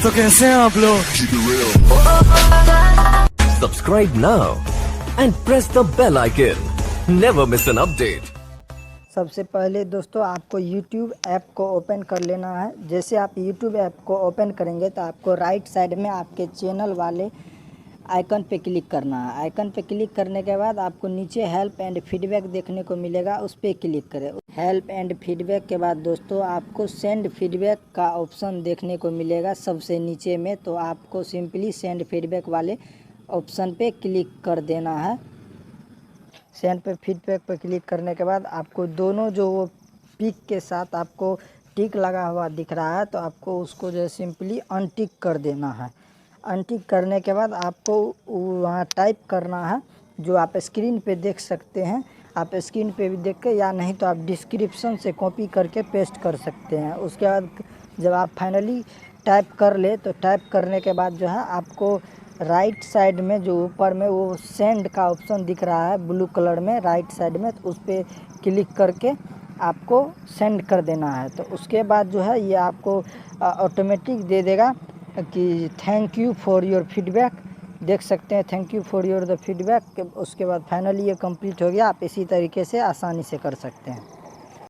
तो कैसे हैं आप लोग? Subscribe now and press the bell icon. Never miss an update. सबसे पहले दोस्तों आपको YouTube ऐप को ओपन कर लेना है। जैसे आप YouTube ऐप को ओपन करेंगे तो आपको राइट साइड में आपके चैनल वाले आइकन पे क्लिक करना है। आइकन पे क्लिक करने के बाद आपको नीचे हेल्प एंड फीडबैक देखने को मिलेगा, उस पर क्लिक करें। हेल्प एंड फीडबैक के बाद दोस्तों आपको सेंड फीडबैक का ऑप्शन देखने को मिलेगा सबसे नीचे में। तो आपको सिंपली सेंड फीडबैक वाले ऑप्शन पे क्लिक कर देना है। सेंड पे फीडबैक पर क्लिक करने के बाद आपको दोनों जो वो पिक के साथ आपको टिक लगा हुआ दिख रहा है, तो आपको उसको जो है सिंपली अनटिक कर देना है। अनटिक करने के बाद आपको वहाँ टाइप करना है जो आप स्क्रीन पे देख सकते हैं। आप स्क्रीन पे भी देख के, या नहीं तो आप डिस्क्रिप्शन से कॉपी करके पेस्ट कर सकते हैं। उसके बाद जब आप फाइनली टाइप कर ले तो टाइप करने के बाद जो है आपको राइट साइड में जो ऊपर में वो सेंड का ऑप्शन दिख रहा है ब्लू कलर में राइट साइड में, तो उस पर क्लिक करके आपको सेंड कर देना है। तो उसके बाद जो है ये आपको ऑटोमेटिक दे देगा कि thank you for your feedback. देख सकते हैं thank you for your the feedback. उसके बाद फाइनली ये कंप्लीट हो गया। आप इसी तरीके से आसानी से कर सकते हैं।